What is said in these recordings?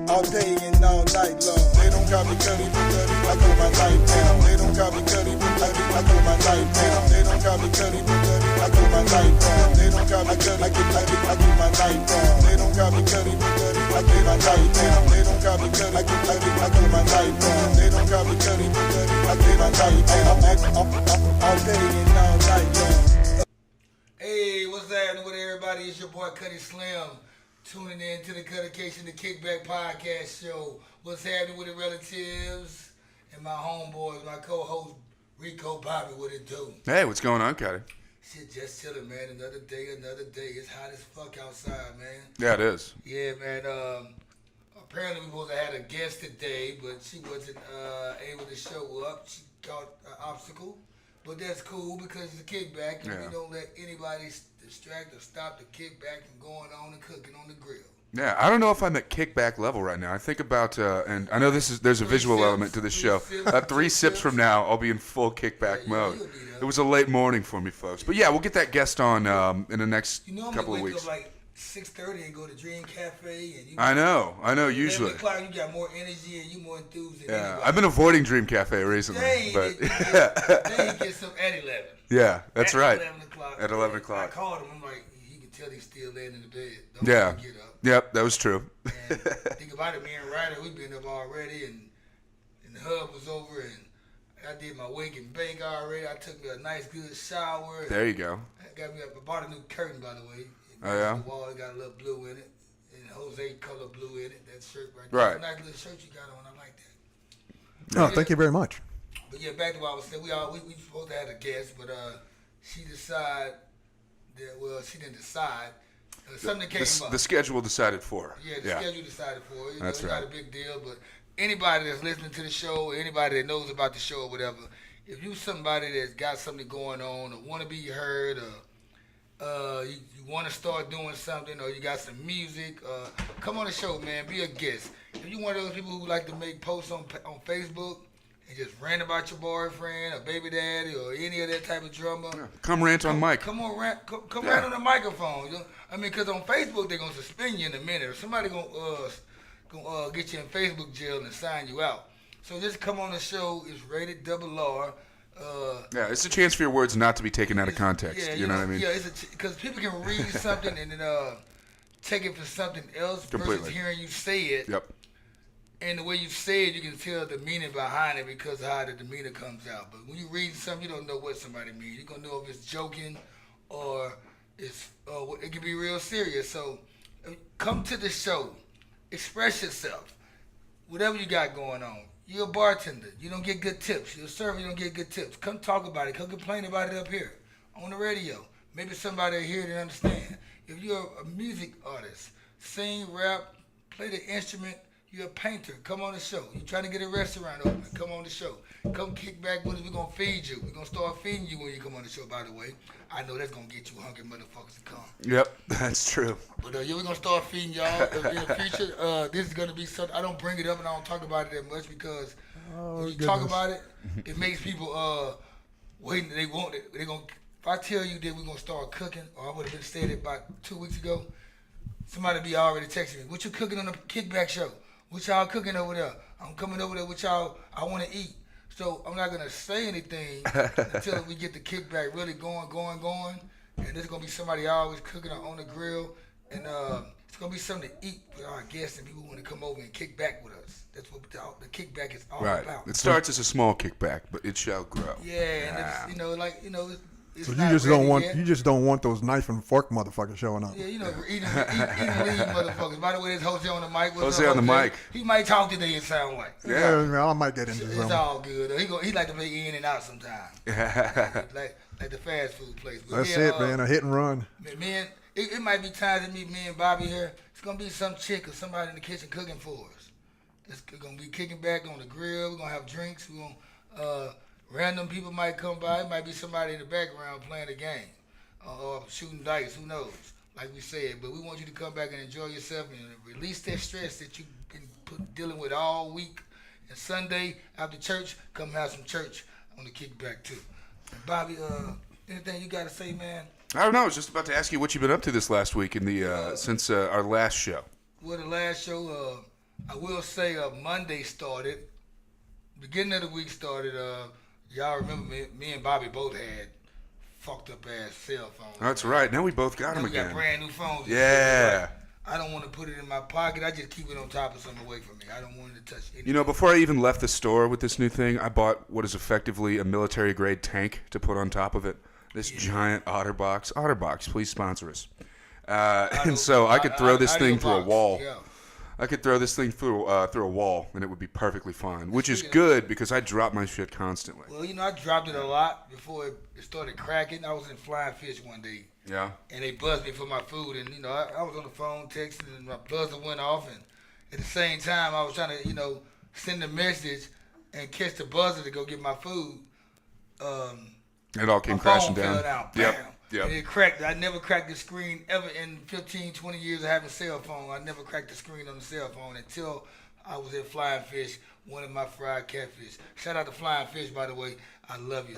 all day and all night long. They don't call me Cutty, I throw my life down. They don't call me Cutty, I throw my life down. They don't call me Cutty, I throw my life down. They don't call me Cutty, I do my life down. They don't call me Cutty, I throw my life down. They don't call me Cutty, I throw my life down. They don't call me Cutty, I throw my life down. All day and all night long. Hey, what's happening with everybody? It's your boy Cutty Slim, tuning in to the Cuttacation, the Kickback Podcast Show. What's happening with the relatives and my homeboys, my co-host Rico Bobby, what it do? Hey, what's going on, Cutty? Shit, just chilling, man. Another day. It's hot as fuck outside, man. Yeah, it is. Yeah, man. Apparently we supposed to have a guest today, but she wasn't able to show up. She caught an obstacle. But that's cool because it's a kickback, and we don't let anybody distract or stop the kickback from going on and cooking on the grill. Yeah, I don't know if I'm at kickback level right now. I think about, and I know there's a visual element to this show. 3 sips from now, I'll be in full kickback mode. It was a late morning for me, folks. But yeah, we'll get that guest on in the next couple of weeks. Up like 6:30 and go to Dream Cafe. And I know, usually. 11 o'clock, you got more energy and you more enthused than anybody. I've been avoiding Dream Cafe recently. Then you get some at 11. Yeah, that's right. 11 o'clock. At 11 o'clock. I called him. I'm like, he can tell he's still laying in the bed. Don't get up. Yep, that was true. And think about it, me and Ryder, we've been up already, and the hub was over, and I did my wake and bake already. I took me a nice, good shower. There you go. I bought a new curtain, by the way. Oh, yeah? The wall got a little blue in it, and Jose color blue in it. That shirt right there. Right. Nice little shirt you got on. I like that. Oh, thank you very much. But yeah, back to what I was saying. We supposed to have a guest, but she decided that, she didn't decide. Something came up. The schedule decided for her. Yeah, the schedule decided for her. That's right. It's not a big deal, but anybody that's listening to the show, anybody that knows about the show or whatever, if you somebody that's got something going on or want to be heard or you want to start doing something or you got some music, come on the show, man. Be a guest. If you one of those people who like to make posts on Facebook and just rant about your boyfriend or baby daddy or any of that type of drama. Yeah. Come rant on mic. Come rant on the microphone. You know? I mean, because on Facebook, they're going to suspend you in a minute. Or somebody going to get you in Facebook jail and sign you out. So just come on the show. It's rated RR. It's a chance for your words not to be taken out of context. Yeah, you know what I mean? Yeah, because people can read something and then take it for something else versus hearing you say it. Yep. And the way you say it, you can tell the meaning behind it because of how the demeanor comes out. But when you read something, you don't know what somebody means. You're going to know if it's joking or it can be real serious. So come to the show. Express yourself. Whatever you got going on. You're a bartender. You don't get good tips. You're a server. You don't get good tips. Come talk about it. Come complain about it up here on the radio. Maybe somebody here that understand. If you're a music artist, sing, rap, play the instrument, you're a painter, come on the show. You're trying to get a restaurant open, come on the show. Come kick back with us, we're going to feed you. We're going to start feeding you when you come on the show, by the way. I know that's going to get you hungry motherfuckers to come. Yep, that's true. But we're going to start feeding y'all in the future. This is going to be something, I don't bring it up and I don't talk about it that much because when you talk about it, it makes people wait, they want it. They're going to, if I tell you that we're going to start cooking, or I would have been said it about 2 weeks ago, somebody be already texting me, what you cooking on the kickback show? What y'all cooking over there? I'm coming over there with y'all. I want to eat. So I'm not going to say anything until we get the kickback really going. And there's going to be somebody always cooking on the grill. And it's going to be something to eat with our guests and people want to come over and kick back with us. That's what the kickback is all about. It starts as a small kickback, but it shall grow. Yeah, and it's, it's so you just don't want those knife and fork motherfuckers showing up. Yeah, eating lead motherfuckers. By the way, there's Jose on the mic. Jose on the mic. He might talk today and sound like. Yeah, I might get into something. It's all good. He like to play in and out sometimes. like the fast food place. But that's it, man. A hit and run. Man, it might be times to meet me and Bobby here. It's gonna be some chick or somebody in the kitchen cooking for us. It's gonna be kicking back on the grill. We're gonna have drinks. We're gonna random people might come by. It might be somebody in the background playing a game or shooting dice. Who knows? Like we said. But we want you to come back and enjoy yourself and release that stress that you've been dealing with all week. And Sunday after church, come have some church on the kickback too. And Bobby, anything you got to say, man? I don't know. I was just about to ask you what you've been up to this last week in the since our last show. Well, the last show, I will say Monday started. Beginning of the week started. Y'all remember me and Bobby both had fucked up ass cell phones. That's right. Now we both got them we again. got brand new phones. Yeah. I don't want to put it in my pocket. I just keep it on top of something away from me. I don't want it to touch anything. You know, before I even left the store with this new thing, I bought what is effectively a military-grade tank to put on top of it. This giant OtterBox. OtterBox, please sponsor us. And so I could throw this thing through a wall. Yeah. I could throw this thing through a wall, and it would be perfectly fine, which is good because I drop my shit constantly. Well, you know, I dropped it a lot before it started cracking. I was in Flying Fish one day. Yeah. And they buzzed me for my food, and you know, I was on the phone texting, and my buzzer went off, and at the same time, I was trying to, you know, send a message and catch the buzzer to go get my food. It all came my crashing phone down. Fell down. Yep. Bam. Yep. And it cracked. I never cracked the screen ever in 15, 20 years of having a cell phone. I never cracked the screen on the cell phone until I was at Flying Fish, one of my fried catfish. Shout out to Flying Fish, by the way. I love you.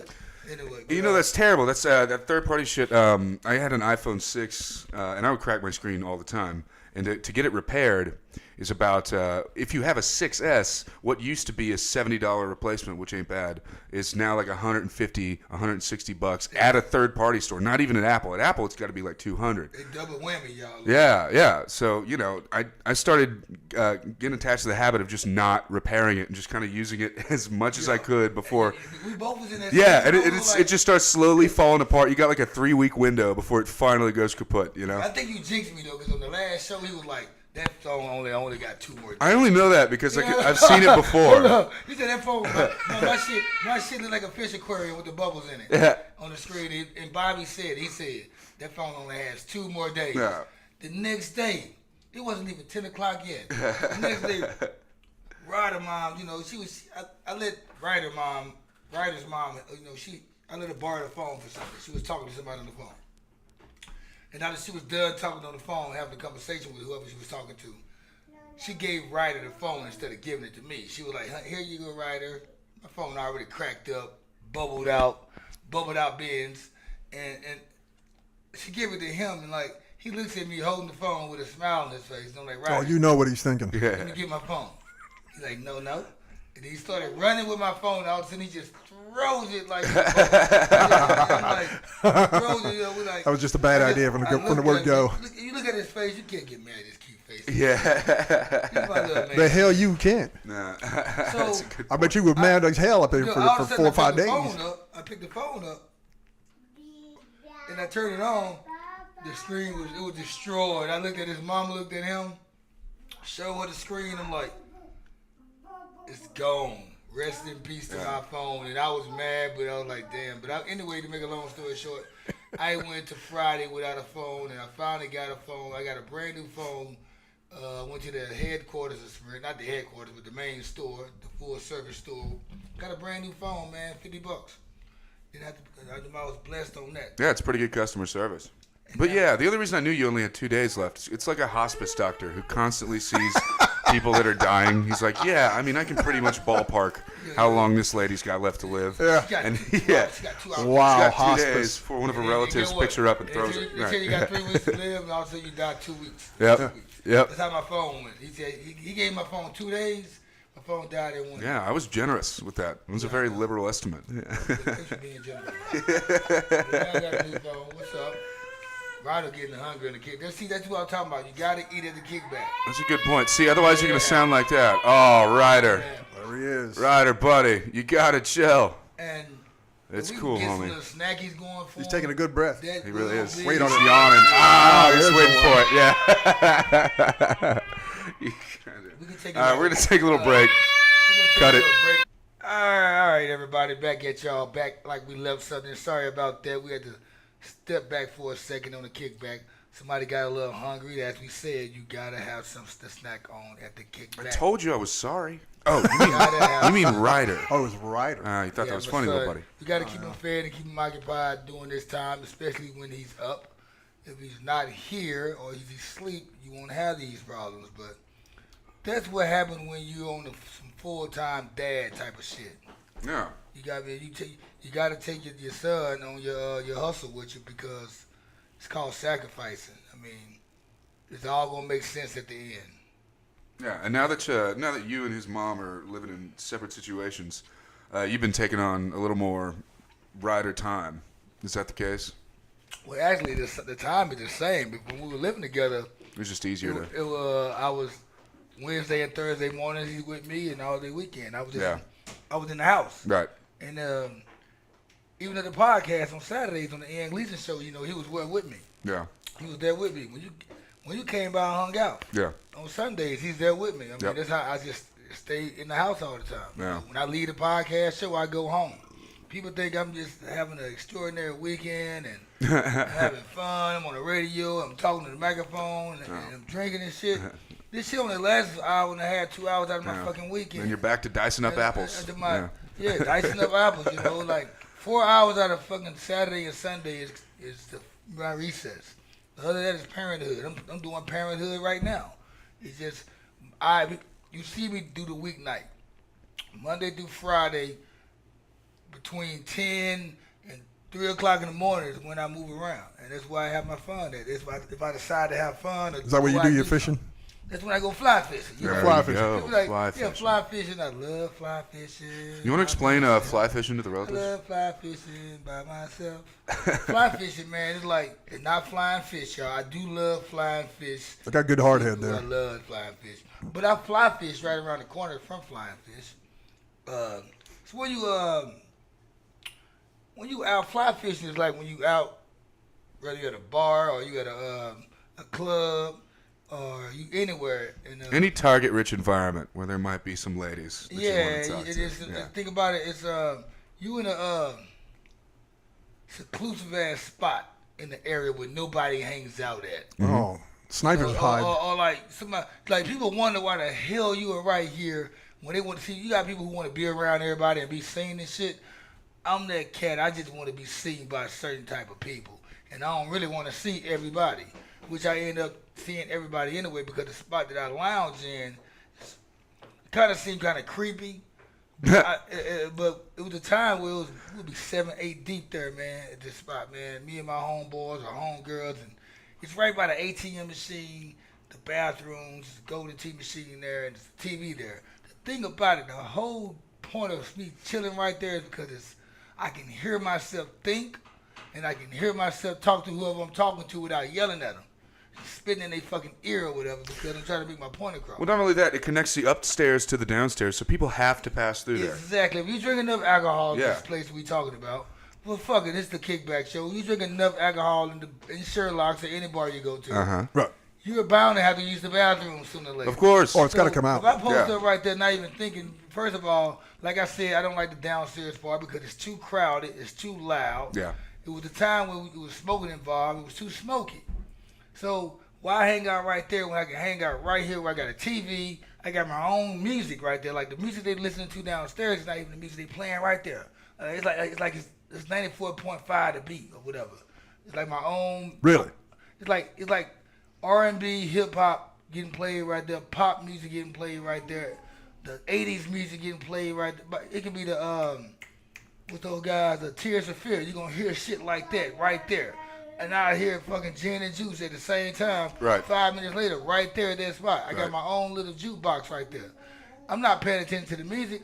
Anyway, You know, that's terrible. That's that third-party shit. I had an iPhone 6, and I would crack my screen all the time. And to get it repaired is about, if you have a 6S, what used to be a $70 replacement, which ain't bad, is now like $150, $160 at a third-party store. Not even at Apple. At Apple, it's got to be like $200. They double whammy, y'all. Yeah. So, you know, I started getting attached to the habit of just not repairing it and just kind of using it as much as I could before. We both was in that. Yeah, and it just starts slowly falling apart. You got like a 3-week window before it finally goes kaput, you know? I think you jinxed me, though, because on the last show, he was like, that phone only got 2 more days. I only know that because I've seen it before. He said that phone, my shit look like a fish aquarium with the bubbles in it. Yeah. On the screen. And Bobby said, that phone only has 2 more days. Yeah. The next day, it wasn't even 10 o'clock yet. The next day, Ryder mom, you know, I let Ryder's mom, you know, I let her borrow the phone for something. She was talking to somebody on the phone. And now that she was done talking on the phone, having a conversation with whoever she was talking to, she gave Ryder the phone instead of giving it to me. She was like, here you go, Ryder. My phone already cracked up, bubbled out bins. And she gave it to him, and like, he looks at me holding the phone with a smile on his face. And I'm like, Ryder, Oh, you know what he's thinking. let me get my phone. He's like, no. And he started running with my phone. All of a sudden, he just throws it like, That was just a bad idea from the word go. You look at his face, you can't get mad at his cute face. Yeah. He's my little man. The hell you can't. Nah. So, I bet you were mad as hell up there all of for a sudden, 4 or 5 days. I picked the phone up, and I turned it on. The screen was destroyed. I looked at his mom, looked at him, showed her the screen. I'm like, it's gone. Rest in peace to my phone. And I was mad, but I was like, damn. But anyway, to make a long story short, I went to Friday without a phone, and I finally got a phone. I got a brand new phone. Went to the headquarters of Sprint, not the headquarters, but the main store, the full service store. Got a brand new phone, man, $50. I was blessed on that. Yeah, it's pretty good customer service. But yeah, the other reason I knew you only had 2 days left, it's like a hospice doctor who constantly sees people that are dying. He's like, yeah, I mean, I can pretty much ballpark how long this lady's got left to live. Yeah. And She got 2 hours. Wow, She's got 2 hospice. days for one of her And relatives you know what? picks her up and They throws tell it. you- They tell you got 3 weeks to live, and all of a sudden you died 2 weeks. Yep. 2 weeks. Yep. That's how my phone went. He said he gave my phone 2 days. My phone died in 1 day. Yeah, I was generous with that. It was a very liberal estimate. Thanks for being generous. Yeah, I got a new phone. What's up? Ryder getting hungry in the kick. That's what I'm talking about. You got to eat at the kickback. That's a good point. See, otherwise you're going to sound like that. Oh, Ryder. There he is. Ryder, buddy, you got to chill. And It's we cool, get some homie. little snackies going for He's him. taking a good breath. That He really will is. be- Wait on He's it. yawning. He's waiting for it. Yeah. We can take All right, we're going to take a little break. Cut it. All right, everybody, back at y'all. Back like we left something. Sorry about that. We had to step back for a second on the kickback. Somebody got a little hungry. As we said, you gotta have some to snack on at the kickback. I told you I was sorry. Oh, Gotta you mean Ryder? Oh, it was Ryder. You thought that was but funny, little son, buddy. You gotta keep him fed and keep him occupied during this time, especially when he's up. If he's not here or if he's asleep, you won't have these problems. But that's what happens when you're on some full-time dad type of shit. Yeah. You gotta take your son on your hustle with you because it's called sacrificing. I mean, it's all gonna make sense at the end. Yeah, and now that you and his mom are living in separate situations, you've been taking on a little more Ryder time. Is that the case? Well, actually, the time is the same. But when we were living together, It was just easier to. I was Wednesday and Thursday mornings he's with me, and all day weekend I was Yeah. I was in the house. Right. And even at the podcast on Saturdays on the Ian Gleason show, he was with me. Yeah. He was there with me when you came by and hung out. Yeah. On Sundays, he's there with me. I mean, Yep. that's how I just stay in the house all the time. Yeah. When I leave the podcast show, I go home. People think I'm just having an extraordinary weekend and having fun. I'm on the radio. I'm talking to the microphone and I'm drinking and shit. This shit only lasts an hour and a half, 2 hours out of my fucking weekend. Then you're back to dicing up apples. Dicing up apples. Like 4 hours out of fucking Saturday and Sunday is my recess. The other than that is parenthood. I'm doing parenthood right now. It's just you see me do the weeknight, Monday through Friday, between 10 and 3 o'clock in the morning is when I move around, and that's why I have my fun. That's why if I decide to have fun. Is that where you do your fishing? That's when I go fly fishing. Fly fishing. Fly fishing. Fly fishing. I love fly fishing. You want to explain fly fishing to the I relatives? love fly fishing by myself. Fly fishing, man, it's not flying fish, y'all. I do love flying fish. I got good hard head there. I love flying fish. But I fly fish right around the corner from flying fish. So when you out fly fishing, it's like when you out, whether you're at a bar or you at a club or you anywhere. Any target-rich environment where there might be some ladies that you want to talk to. Think about it. It's you in a seclusive ass spot in the area where nobody hangs out at. Oh, snipers hide. Or like somebody, like people wonder why the hell you are right here when they want to see. You got people who want to be around everybody and be seen and shit. I'm that cat. I just want to be seen by a certain type of people, and I don't really want to see everybody, which I end up seeing everybody anyway because the spot that I lounge in kind of seemed kind of creepy. But it was a time where we would be 7, 8 deep there, man, at this spot, man. Me and my homeboys or homegirls, and it's right by the ATM machine, the bathrooms, the golden tea machine there, and the TV there. The thing about it, the whole point of me chilling right there is because I can hear myself think, and I can hear myself talk to whoever I'm talking to without yelling at them. Spitting in their fucking ear or whatever because I'm trying to make my point across. Well, not only that, it connects the upstairs to the downstairs, so people have to pass through there. Exactly. If you drink enough alcohol in this place we talking about, well, fuck it, it's the kickback show. You drink enough alcohol in Sherlock's or any bar you go to, Right. you're bound to have to use the bathroom sooner or later. Of course. Or it's got to come out. If I post up right there, not even thinking, first of all, like I said, I don't like the downstairs bar because it's too crowded, it's too loud. Yeah. It was the time when it was smoking involved, it was too smoky. So why hang out right there when I can hang out right here where I got a TV, I got my own music right there. Like the music they listening to downstairs is not even the music they playing right there. It's 94.5 the beat or whatever. It's like my own. Really? It's like R&B, hip hop getting played right there, pop music getting played right there, the 80s music getting played right there. But it can be the with those guys, the Tears of Fear. You're gonna hear shit like that right there. And I hear fucking gin and juice at the same time. Right. 5 minutes later, right there at that spot. I got my own little jukebox right there. I'm not paying attention to the music.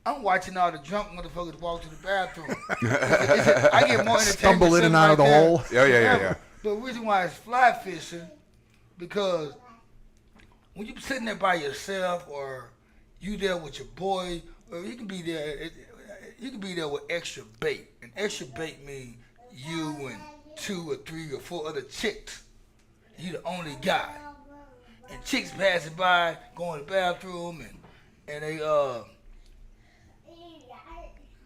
I'm watching all the drunk motherfuckers walk to the bathroom. I get more entertainment. Stumble in and out of the hole. Yeah. The reason why it's fly fishing, because when you sitting there by yourself or you there with your boy, or you can be there with extra bait. And extra bait means you and 2 or 3 or 4 other chicks. You the only guy. And chicks passing by, going to the bathroom, and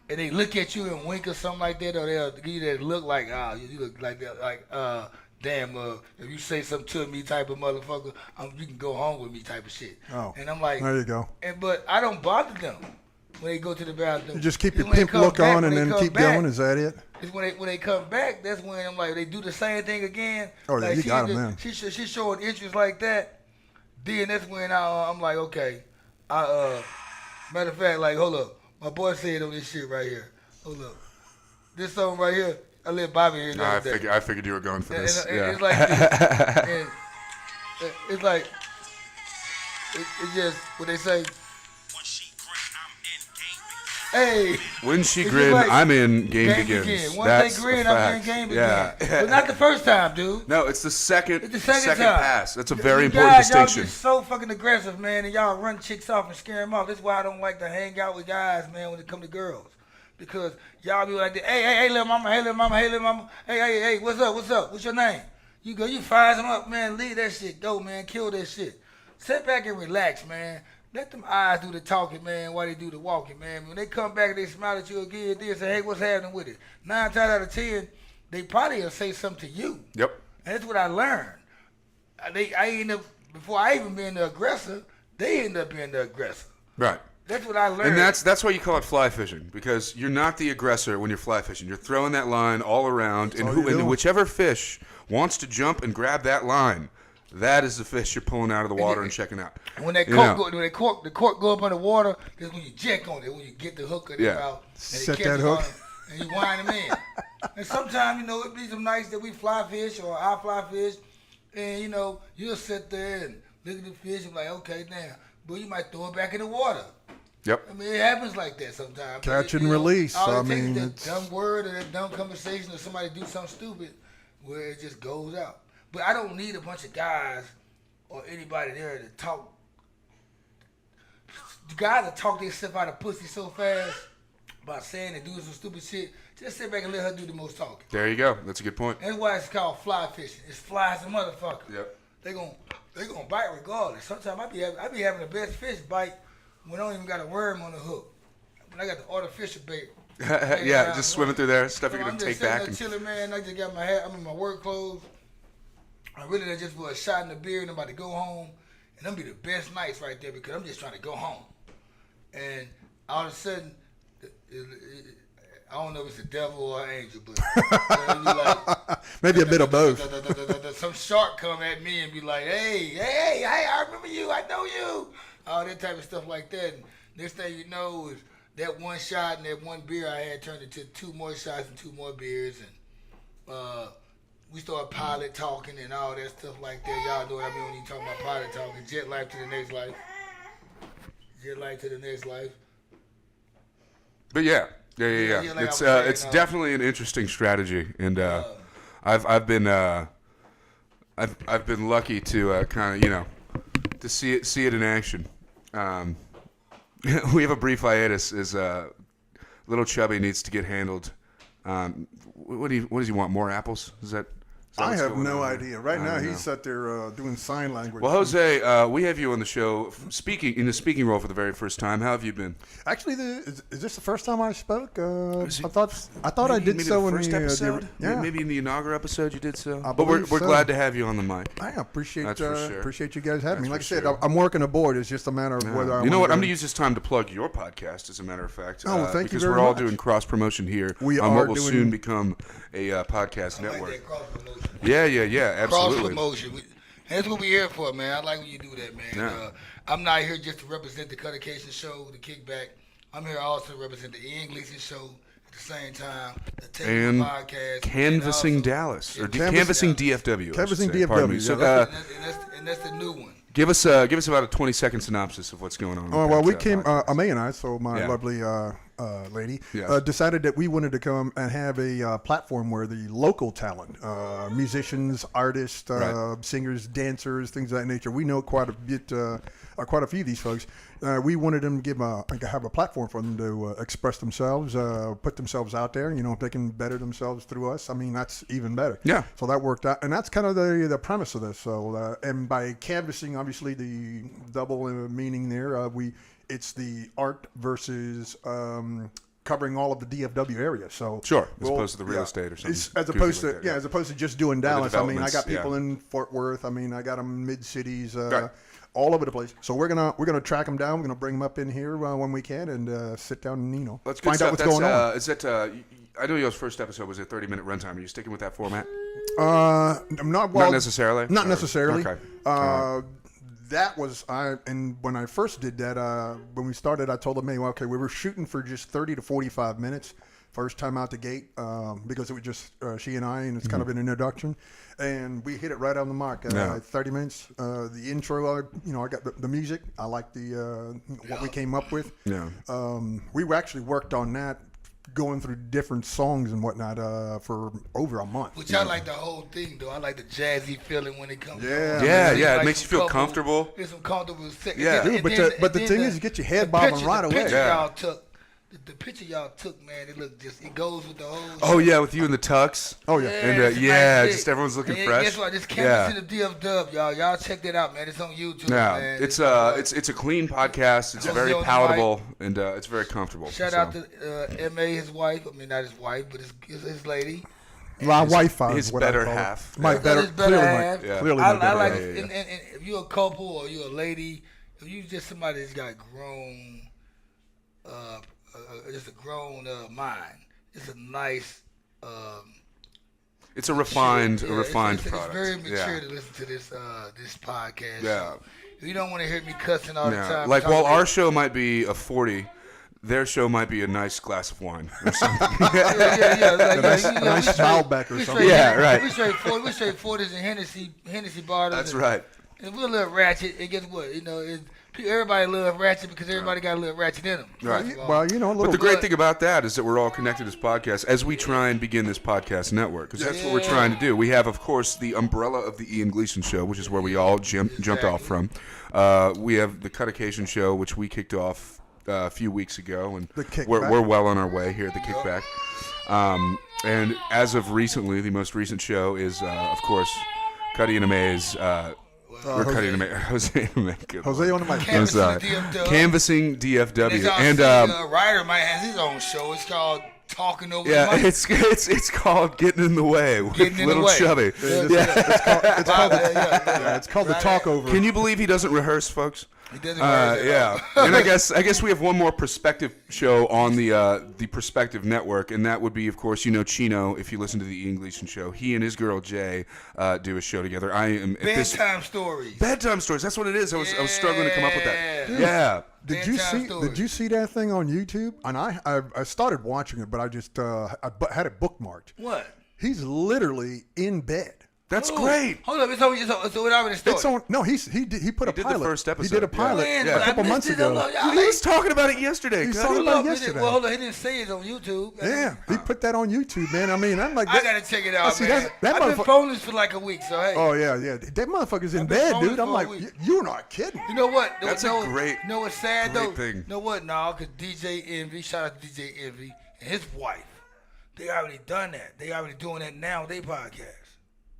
they look at you and wink or something like that, or they'll give you that look like, you look like that, like, damn, if you say something to me type of motherfucker, you can go home with me type of shit. Oh, and I'm like, there you go. But I don't bother them when they go to the bathroom. You just keep your When they pimp come look back, on and when they then come keep back, going. Is that it? It's when they come back, that's when I'm like, they do the same thing again. Oh, yeah, like you got them then. She's showing interest like that. Then that's when I'm like, okay. Matter of fact, like, hold up. My boy said on this shit right here. Hold up. This song right here, I let Bobby hear the other day. I figured you were going for this. And it's like this. And it's like, It's just what they say. Hey, When she it's grin, like I'm in. Game begins. Again. Once That's they grin, a I'm in. fact. Game Yeah. begin. But not the first time, dude. No, it's the second. It's the second time. pass. That's a very You important guys, distinction. Y'all get so fucking aggressive, man, and y'all run chicks off and scare them off. That's why I don't like to hang out with guys, man, when it come to girls. Because y'all be like, hey, little mama, hey, little mama, hey, little mama. Hey, what's up? What's your name? You go, you fire them up, man. Leave that shit. Go, man. Kill that shit. Sit back and relax, man. Let them eyes do the talking, man, while they do the walking, man. When they come back and they smile at you again, they say, hey, what's happening with it? 9 times out of 10, they probably will say something to you. Yep. And that's what I learned. I end up, before I even being the aggressor, they end up being the aggressor. Right. That's what I learned. And that's why you call it fly fishing, because you're not the aggressor when you're fly fishing. You're throwing that line all around, and whichever fish wants to jump and grab that line, that is the fish you're pulling out of the water and checking out. And when that cork the cork go up under water, that's when you jack on it, when you get the hook in out and set catch that it hook, on and you wind them in. And sometimes, it be some nights that we fly fish or I fly fish, and you'll sit there and look at the fish and be like, okay, now, but you might throw it back in the water. Yep. I mean, it happens like that sometimes. Catch and release. All it takes is that dumb word or that dumb conversation or somebody do something stupid where it just goes out. But I don't need a bunch of guys or anybody there to talk. The guys that talk themselves out of pussy so fast about saying and doing some stupid shit, just sit back and let her do the most talking. There you go. That's a good point. That's why it's called fly fishing. It's fly as a motherfucker. Yep. They gonna bite regardless. Sometimes I be having the best fish bite when I don't even got a worm on the hook. When I got the artificial bait. Yeah, just swimming through there, stuff you're gonna take back. I'm just chilling, man. I just got my hat. I'm in my work clothes. I really just put a shot in the beer and I'm about to go home. And them be the best nights right there because I'm just trying to go home. And all of a sudden, I don't know if it's a devil or an angel, but maybe a bit of both. Some shark come at me and be like, hey, I remember you, I know you. All that type of stuff like that. And next thing you know is that one shot and that one beer I had turned into 2 more shots and 2 more beers. And we started pilot talking and all that stuff like that. Y'all know what I mean when you talk about pilot talking. Jet life to the next life. Jet life to the next life. But yeah. Like It's definitely an interesting strategy, and I've been lucky to kind of to see it in action. We have a brief hiatus as little Chubby needs to get handled. What does he want? More apples? Is that I have no idea. Right now, he's sat there doing sign language. Well, Jose, we have you on the show in the speaking role for the very first time. How have you been? Actually, is this the first time I spoke? I thought I did so in the first episode. Yeah. Maybe in the inaugural episode you did so. But we're glad to have you on the mic. I appreciate That's for sure. appreciate you guys having me. Like I said, sure. I'm working aboard. It's just a matter of whether I. You know what? I'm going to use this time to plug your podcast. As a matter of fact, thank you very much. because we're all doing cross promotion here on what will soon become a podcast network. Like that cross promotion. Yeah, absolutely. Cross promotion. That's what we're here for, man. I like when you do that, man. Yeah. I'm not here just to represent the Cuttacation show, the Kickback. I'm here also to represent the Ian Gleason show at the same time, the Technical Podcast. Canvassing and also, Dallas. Or Canvassing DFW. Canvassing DFW. Pardon me. So, and that's the new one. give us about a 20-second synopsis of what's going on. Oh, well, we came, Ame and I, so my lovely lady, Yes. decided that we wanted to come and have a platform where the local talent, musicians, artists, singers, dancers, things of that nature, we know quite a bit, quite a few of these folks. We wanted them to have a platform for them to express themselves, put themselves out there. If they can better themselves through us, I mean, that's even better. Yeah. So that worked out, and that's kind of the premise of this. So, and by canvassing, obviously the double meaning there, it's the art versus covering all of the DFW area. So sure, as opposed to the real estate or something. As opposed to just doing Dallas. I mean, I got people yeah. in Fort Worth. I mean, I got them mid cities, all over the place. So we're gonna track them down. We're gonna bring them up in here when we can and sit down and find out what's going on. Is that? I know your first episode was a 30-minute runtime. Are you sticking with that format? Not necessarily. Not necessarily. Okay. That was and when I first did that, when we started, I told them, hey, well, okay, we were shooting for just 30 to 45 minutes. first time out the gate because it was just she and I, and it's kind of an introduction. And we hit it right on the mark. 30 minutes. The intro, I got the music. I like the what we came up with. Yeah. We actually worked on that, going through different songs and whatnot for over a month. Which I like the whole thing, though. I like the jazzy feeling when it comes. Yeah. It makes you feel comfortable. It's some comfortable. Yeah. Dude, but the thing is, you get your head bobbing right away. The picture y'all took, man, it goes with the whole. Oh yeah, with you in the tux. Oh yeah, and just everyone's looking fresh. Guess what? Just canvassing the DF Dub, y'all. Y'all check that out, man. It's on YouTube. Yeah, man. it's a clean podcast. It's very palatable and it's very comfortable. Shout out to Ma, his wife. I mean, not his wife, but his lady. My wife, his better half. My better half. Clearly, I like. And if you're a couple or you're a lady, if you just somebody that's got grown. Just a grown mind. It's a nice. It's a refined product. It's very mature to listen to this podcast. Yeah. So you don't want to hear me cussing all the time. Like while our show might be a 40, their show might be a nice glass of wine or something. A nice Malbec or something. Yeah, right. We straight 40s and Hennessy bottles. That's right. And we're a little ratchet. And guess what? Everybody love ratchet because everybody got a little ratchet in them. Right. Well, but the great thing about that is that we're all connected as podcasts as we try and begin this podcast network, because that's what we're trying to do. We have, of course, the umbrella of the Ian Gleason Show, which is where we all jumped off from. We have the Cuttacation Show, which we kicked off a few weeks ago, and we're well on our way here at the Kickback. And as of recently, the most recent show is, of course, Cutty and Amaze. Jose on the mic. Canvassing DFW. And Ryder might have his own show. It's called Talking Over the Mic. It's called Getting in the Way with Little Chubby. It's called the Talk Over. Can you believe he doesn't rehearse, folks? He doesn't rehearse And I guess we have one more perspective show on the Perspective Network, and that would be, of course, Chino. If you listen to the Ian Gleason Show, he and his girl Jay do a show together. Bedtime stories. Bedtime stories. That's what it is. I was struggling to come up with that. Yeah. Did you see that thing on YouTube? And I started watching it, but I just I had it bookmarked. What? He's literally in bed. That's great. Hold up, so it already started. It's on. No, he put a pilot. Did the first episode. He did a pilot a couple months ago. He was talking about it yesterday. He talked about it yesterday. Well, hold on, he didn't say it on YouTube. Yeah, he put that on YouTube, man. I mean, I'm like, I gotta check it out, man. I've been phoning this for like a week, so hey. Oh yeah. That motherfucker's in bed, dude. I'm like, you're not kidding. You know what? That's a great. You know what's sad though? Thing. You know what? No, because DJ Envy, shout out to DJ Envy and his wife. They already done that. They already doing that now. They podcast.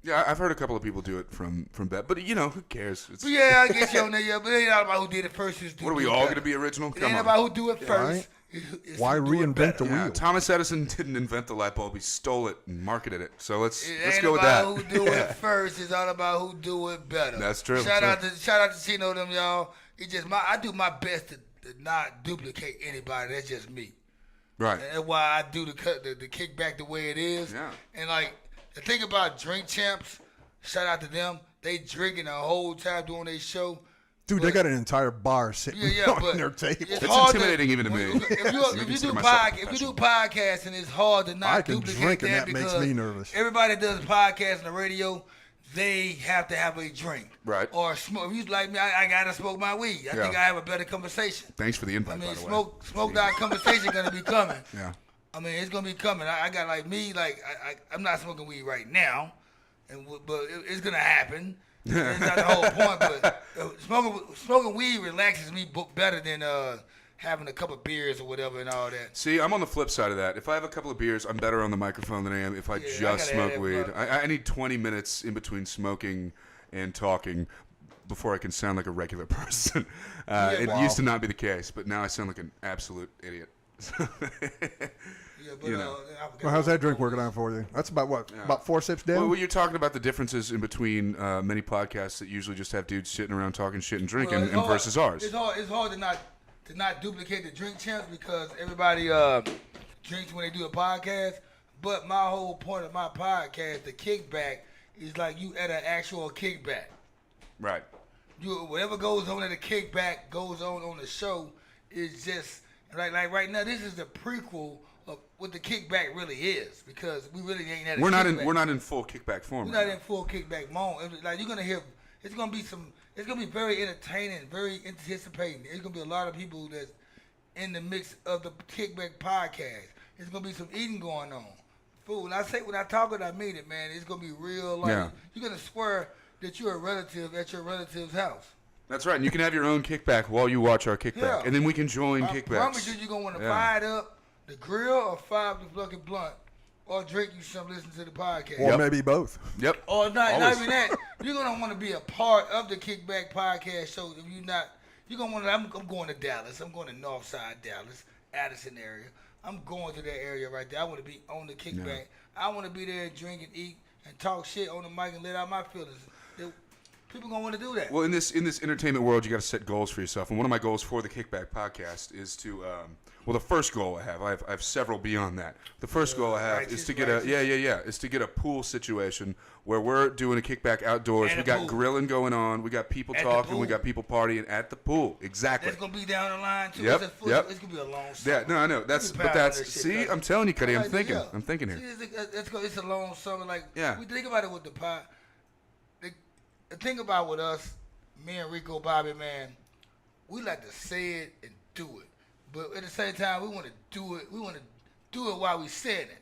Yeah, I've heard a couple of people do it from bed, but who cares? I guess but it ain't all about who did it first. What are we all going to be original? It ain't about who do it first. Why reinvent the wheel? Yeah, Thomas Edison didn't invent the light bulb; he stole it and marketed it. So let's go with It that. ain't about who do it first; it's all about who do it better. That's true. Shout out to Chino them y'all. I do my best to not duplicate anybody. That's just me. Right. And that's why I do the kickback the way it is. Yeah. And like the thing about Drink Champs, shout out to them. They drinking the whole time doing their show. Dude, they got an entire bar sitting on their table. It's intimidating even to me. If you do podcasts, and it's hard to not duplicate drink, and that because makes me nervous. Everybody that does podcasts on the radio, they have to have a drink. Right. Or smoke. If you like me, I gotta smoke my weed. I think I have a better conversation. Thanks for the invite, by the way. Smoke that conversation gonna be coming. Yeah. I mean, it's gonna be coming. I got I'm not smoking weed right now, but it's gonna happen. That's not the whole point. But smoking weed relaxes me better than having a couple of beers or whatever and all that. See, I'm on the flip side of that. If I have a couple of beers, I'm better on the microphone than I am if I just smoke weed. I need 20 minutes in between smoking and talking before I can sound like a regular person. Used to not be the case, but now I sound like an absolute idiot. Well, how's that drink working out for you? That's about what? Yeah. About 4 sips down? Well, you're talking about the differences in between many podcasts that usually just have dudes sitting around talking shit and drinking versus ours. It's hard to not duplicate the Drink Champs because everybody drinks when they do a podcast. But my whole point of my podcast, the kickback, is like you at an actual kickback. Right. Whatever goes on at a kickback goes on the show. Is just like right now. This is the prequel of what the kickback really is, because we really ain't at a We're not kickback. in full kickback form. We're right not now. in full kickback mode. Like, you're gonna hear, it's gonna be very entertaining, very anticipating. There's gonna be a lot of people that's in the mix of the kickback podcast. There's gonna be some eating going on. Food. When I talk it, I mean it, man. It's gonna be real. Like, Yeah. you're gonna swear that you're a relative at your relative's house. That's right, and you can have your own kickback while you watch our kickback, Yeah. and then we can join I kickbacks. promise you're gonna want to fire it up, the grill, or fire up the fucking blunt, or drink you some, listen to the podcast. Or maybe both. Yep. Or not Always. even that. You're gonna want to be a part of the Kickback Podcast show. If you're not, you're gonna want to. I'm going to Dallas. I'm going to Northside Dallas, Addison area. I'm going to that area right there. I want to be on the Kickback. Yeah. I want to be there and drink and eat and talk shit on the mic and let out my feelings. People gonna want to do that. Well, in this entertainment world, you got to set goals for yourself. And one of my goals for the Kickback Podcast is to, well, the first goal I have several beyond that. The first goal I have is to get is to get a pool situation where we're doing a kickback outdoors. And We a got pool. grilling going on. We got people At the talking. We pool. got people partying at the pool. Exactly. That's gonna be down the line too. Yep, It's gonna be a long summer. Yeah, no, I know. That's You but pound that's that shit, see, cuz. I'm telling you, Cutty. I'm Like, thinking. yeah. I'm thinking here. See, it's a long summer. Like, Yeah. we think about it with the pot. The thing about with us, me and Rico Bobby, man, we like to say it and do it, but at the same time, we want to do it. We want to do it while we saying it.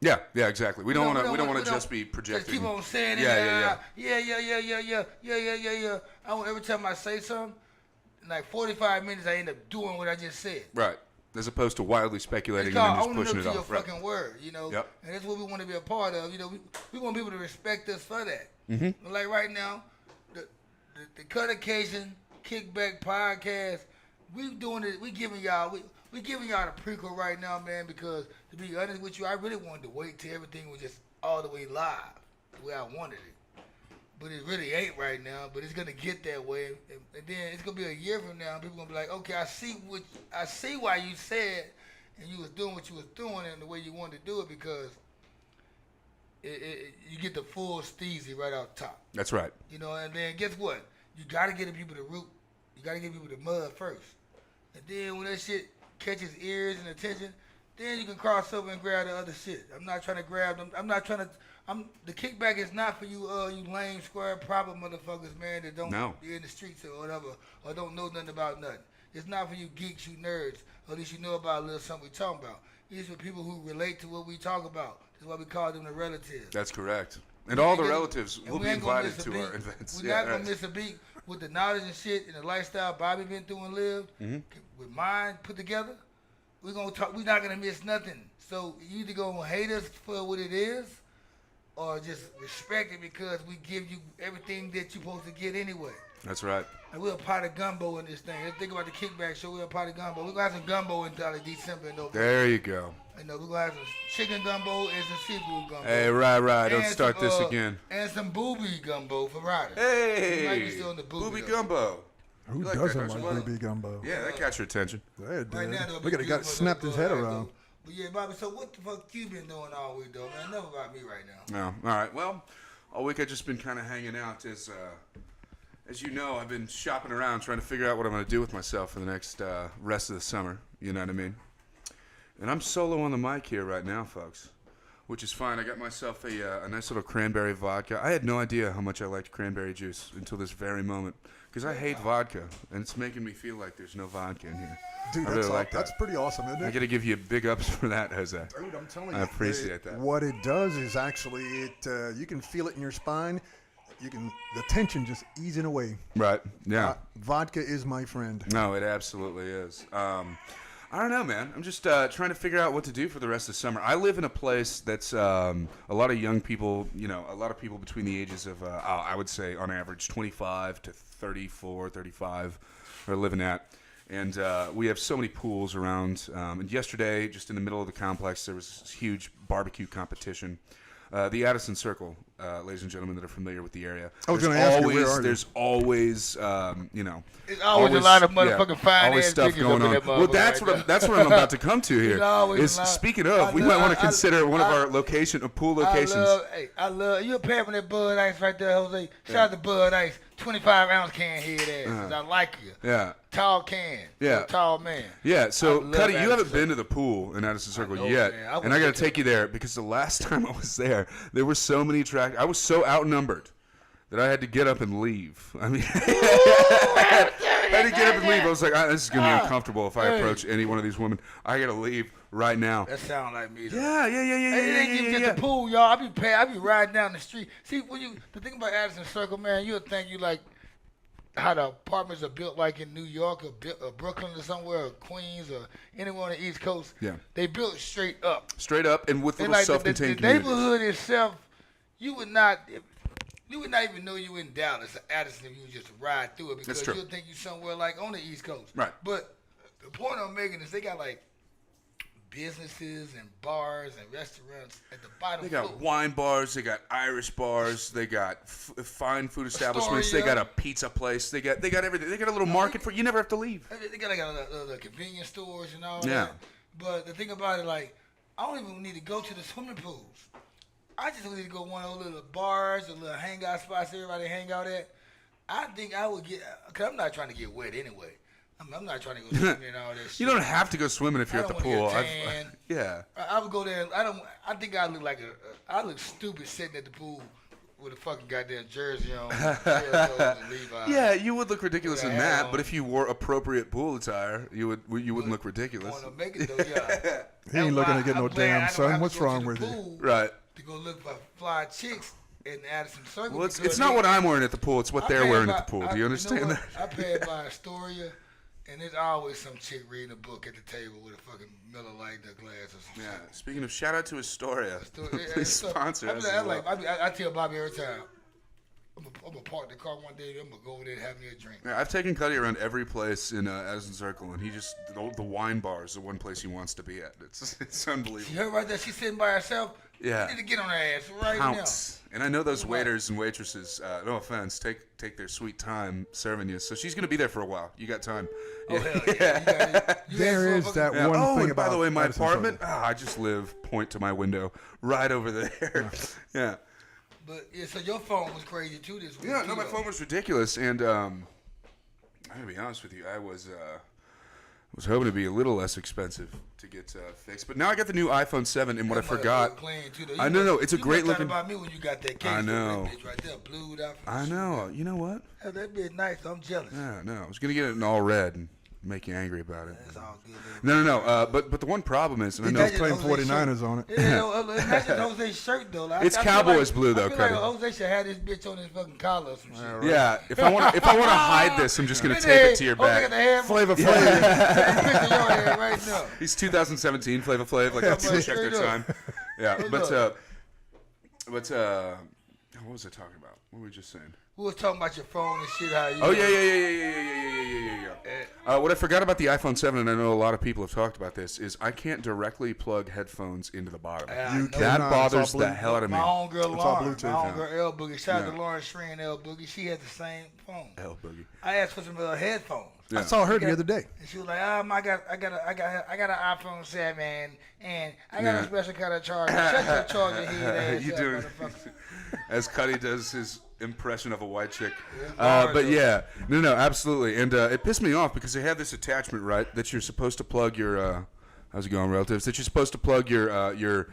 Yeah, exactly. We don't want to just be Just projecting. keep on saying it. Yeah. Yeah. I want, every time I say something, in like 45 minutes, I end up doing what I just said. Right. As opposed to wildly It's speculating called and then owning just up pushing to it your off. Right. fucking word, you know. Yep. And that's what we want to be a part of. You know, we want people to respect us for that. Mm-hmm. Like right now, the Cuttacation Kickback Podcast, we doing it. We giving y'all the prequel right now, man. Because to be honest with you, I really wanted to wait till everything was just all the way live, the way I wanted it. But it really ain't right now. But it's gonna get that way, and then it's gonna be a year from now. People gonna be like, okay, I see why you said, and you was doing what you was doing, and the way you wanted to do it, because you get the full steezy right off top. That's right. You know, and then guess what? You gotta get the people the root. You gotta get people the mud first, and then when that shit catches ears and attention, then you can cross over and grab the other shit. I'm not trying to grab them. The kickback is not for you, you lame square proper motherfuckers, man, that don't be in the streets or whatever, or don't know nothing about nothing. It's not for you geeks, you nerds, or at least you know about a little something we talking about. It's for people who relate to what we talk about. That's why we call them the relatives. That's correct. And all the relatives will be invited to our events. We're not gonna miss a beat with the knowledge and shit and the lifestyle Bobby been through and lived. Mm-hmm. With mine put together, we're gonna talk. We're not gonna miss nothing. So you either gonna hate us for what it is, or just respect it because we give you everything that you're supposed to get anyway. That's right. And we're a pot of gumbo in this thing. Let's think about the kickback show. We're a pot of gumbo. We're gonna have some gumbo in December and November. There you go. You know, we're gonna have some chicken gumbo and some seafood gumbo. Hey, right. Don't And start some, this again. And some booby gumbo for Ryder. Hey, You might be still in the booby though. gumbo. Who You like doesn't that, don't you, like buddy? booby gumbo? Yeah, that catch your attention. There it Right did. now, though, Look at it, got we snapped his head good around. though. But yeah, Bobby, so what the fuck you been doing all week, though, man? Enough about me right now. No. All right. Well, all week I've just been kind of hanging out. As you know, I've been shopping around trying to figure out what I'm going to do with myself for the next rest of the summer. You know what I mean? And I'm solo on the mic here right now, folks, which is fine. I got myself a nice little cranberry vodka. I had no idea how much I liked cranberry juice until this very moment, because I hate vodka, and it's making me feel like there's no vodka in here. Dude, I really like that's that. pretty awesome, isn't I it? got to give you big ups for that, Jose. Dude, I'm telling you. I appreciate that. What it does is actually, you can feel it in your spine. The tension just easing away. Right, yeah. Vodka is my friend. No, it absolutely is. I don't know, man. I'm just trying to figure out what to do for the rest of the summer. I live in a place that's a lot of young people, a lot of people between the ages of, I would say on average, 25 to 34, 35 are living at. And we have so many pools around. And yesterday, just in the middle of the complex, there was this huge barbecue competition. The Addison Circle, ladies and gentlemen that are familiar with the area. I was going to ask you, where are you? There's always, There's always a lot of motherfucking fine always ass stuff bitches going up on. in that Well, motherfucker that's what I'm about to come to here. There's always a lot. Speaking of, we might want to consider one of our pool locations. I love you a paying for that Bud Ice right there, Jose. Shout out to Bud Ice. 25-ounce can head ass. 'Cause I like you. Yeah. Tall can. Yeah. A tall man. Yeah, so I love Cutty, you Addison haven't Circle. been to the pool in Addison Circle know, yet, man. I and wanna I got get to take you there because the last time I was there were so many I was so outnumbered that I had to get up and leave. I mean, I had to get up and leave. I was like, this is gonna be uncomfortable if I approach any one of these women. I got to leave right now. That sound like me, though. Yeah. It ain't even just the pool, y'all. I be riding down the street. See, the thing about Addison Circle, man, you'll think you like how the apartments are built like in New York or Brooklyn or somewhere, or Queens or anywhere on the East Coast. Yeah. They built straight up. Straight up and with And little like self-contained the communities. neighborhood itself, you would not even know you in Dallas or Addison if you just ride through it because That's true. you'll think you somewhere like on the East Coast. Right. But the point I'm making is they got like businesses and bars and restaurants at the bottom They got floor. wine bars, they got Irish bars, they got fine food establishments, they Astoria. got a pizza place, they got everything. They got a little market for you never have to leave. They got like the convenience stores and all Yeah. that. But the thing about it, like, I don't even need to go to the swimming pools. I just need to go one of those little bars or little hangout spots everybody hang out at. I think I would because I'm not trying to get wet anyway. I'm not trying to go swimming and all that shit. You don't have to go swimming if you're I at the don't wanna pool. get tan. Yeah. I would go there. I think I look like I look stupid sitting at the pool with a fucking goddamn jersey on, and Levi's. Yeah, you would look ridiculous With a in hat that, on. but if you wore appropriate pool attire, you wouldn't look ridiculous. Want to make it though, yeah. He ain't looking to get no damn sun. What's wrong with you? you? Right. To go look for fly chicks in Addison Circle. Well, it's because not they- what I'm wearing at the pool, it's what I they're paid wearing by- at the pool. Do you know understand what? that? I paid by Astoria, and there's always some chick reading a book at the table with a fucking Miller Lite glass or something. Yeah. Speaking of, shout out to Astoria. Astoria, yeah, Please so- sponsor I be us. like- as I'm like- well. I tell Bobby every time, I'm gonna park the car one day. I'm gonna go over there and have me a drink. Yeah, I've taken Cutty around every place in Addison Circle, and he just the wine bar is the one place he wants to be at. It's You unbelievable. heard right there? She's sitting by herself. Yeah. You need to get on her ass right Pounce. And I know those Right. waiters and waitresses. No offense, take their sweet time serving you. So she's gonna be there for a while. You got time. now. Oh hell yeah! There is that Yeah. one Oh, thing and about by the way, my Addison apartment. Circle. I just live point to my window, right over there. Yeah. But yeah, so your phone was crazy too this week. Yeah. too, No, my though. phone was ridiculous, and I gotta be honest with you, I was hoping to be a little less expensive to get fixed, but now I got the new iPhone 7, and what I That mother forgot. look clean, too, though. I You know, must- it's a you great must looking. thought about me when you got that case. I though. know. That bitch right there, blued out. I know. You know what? Hell, that bitch nice. I'm jealous. Yeah, no, I was gonna get it in all red and make you angry about it. That's all good. No. But the one problem is, and I know Imagine Claim Jose 49ers shirt. on it. Yeah, imagine Jose's shirt though. Like, It's I feel Cowboys like, blue, though, I feel Cuddy. like Jose should have this bitch on his fucking collar or some shit. yeah, if I want to hide this, I'm just gonna tape it to your Jose got back. the hair. Flavor Take Flav. a picture of your head right now. He's 2017 Flavor Flav. Like, let's Yeah, check their straight time. up. Yeah, Straight but up. what was I talking about? What were we just saying? We was talking about your phone and shit. How you? Oh yeah. What I forgot about the iPhone 7, and I know a lot of people have talked about this, is I can't directly plug headphones into the bottom. I know. That cannot. bothers It's all the Bluetooth. hell out of me. My homegirl It's all Lauren, Bluetooth, my yeah. homegirl L Boogie. Shout out Yeah. to Lauren Shreen L Boogie. She had the same phone. Hell boogie. I asked for some headphones. Yeah. I saw her the other day. And she was like, I got an iPhone 7, and I got Yeah. a special kind of charger. Shut your charger head ass You up, doing- motherfucker. As Cutty does his impression of a white chick. hard, But though. yeah, no, absolutely. And it pissed me off because they have this attachment, right, that you're supposed to plug your, how's it going, relatives? That you're supposed to plug your